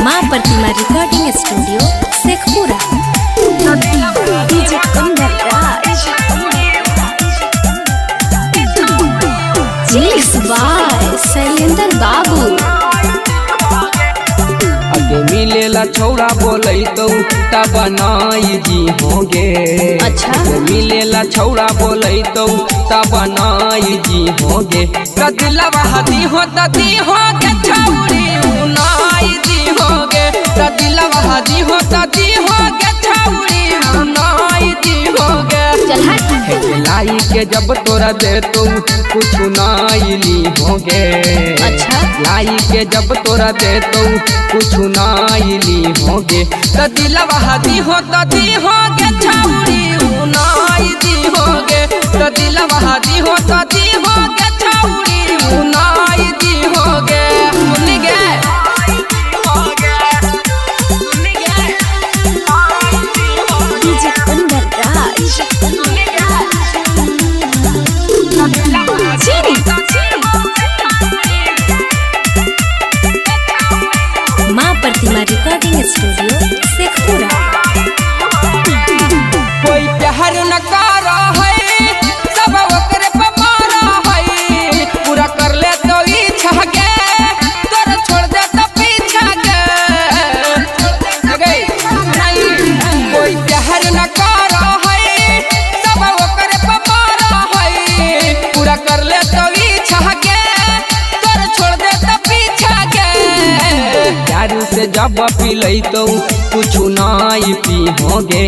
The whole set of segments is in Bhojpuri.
माँ Pratima recording studio Sheikhpura. DJ Kandar Raj mix by Shailendra Babu. आगे मिलेला छौड़ा बोलै तो तब नाई जी होगे। अच्छा मिलेला छौड़ा बोलै तो तब नाई जी होगे। कदिलवा हदी हो तदी होगे छौड़ी नाई जी होगे। कदिलवा हदी हो तदी होगे छौड़ी नाई जी होगे। चल हट। लाई के जब तोरा दे तो कुछ नाई ली होगे। अच्छा लाई के जब तोरा दे तो कुछ नाई ली होगे। तदिलवा हदी हो तदी होगे छौड़ी नाई दी होगे। तदिलवा हदी हो तदी होगे छौड़ी नाई दी होगे। सुन गे डीजे कंदर राज माँ प्रतिमा रिकॉर्डिंग स्टूडियो शेखपुरा। कोई प्यार न कर है सब ओकरे पे मारा है। पूरा कर ले तो इच्छा के तोरा छोड़ दे तो पीछा के। नहीं कोई प्यार न कर है सब ओकरे पे मारा है। पूरा कर ले तो इच्छा के तोरा छोड़ दे तो पीछा के। प्यार से जब पीलै तो कुछ नाई पी होगे।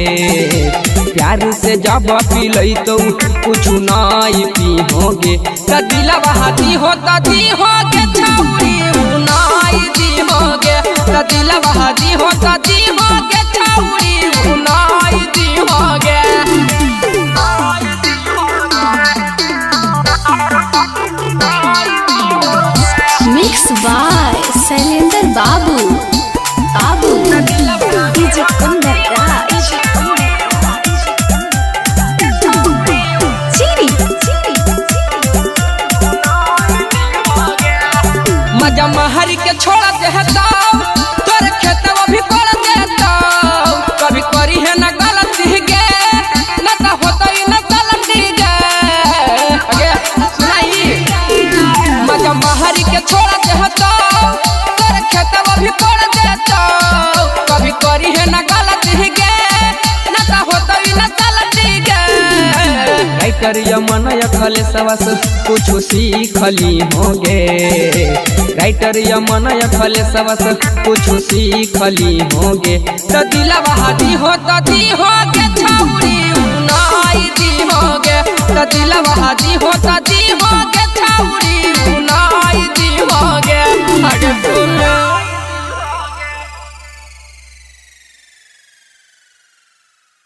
प्यार से जब पीलै तो कुछ नाई पी होगे। तदिलवा हदी हो तदी होगे छौड़ी नाई दी होगे। तदिलवा हदी हो तदी होगे छौड़ी नाई दी होगे। मिक्स बाय शैलेंद्र बाबू। डीजे कंदर राज मजा महरी के छोड़ देता तोर खेतवा भी कर देता। कभी करी है ना गलती गे ना तो होता ही ना गलती गे। सुनाई मजा महरी के छोड़ देता तोर खेतवा भी कर देता। कभी करी है ना गलती गे ना तो होता ही ना गलती गे। राइटर यमन यखले सवस कुछ सीखली होगे। राइटर यमन यखले सवस कुछ सीखली होगे। तदिलवा हदी हो तदी होगे छौड़ी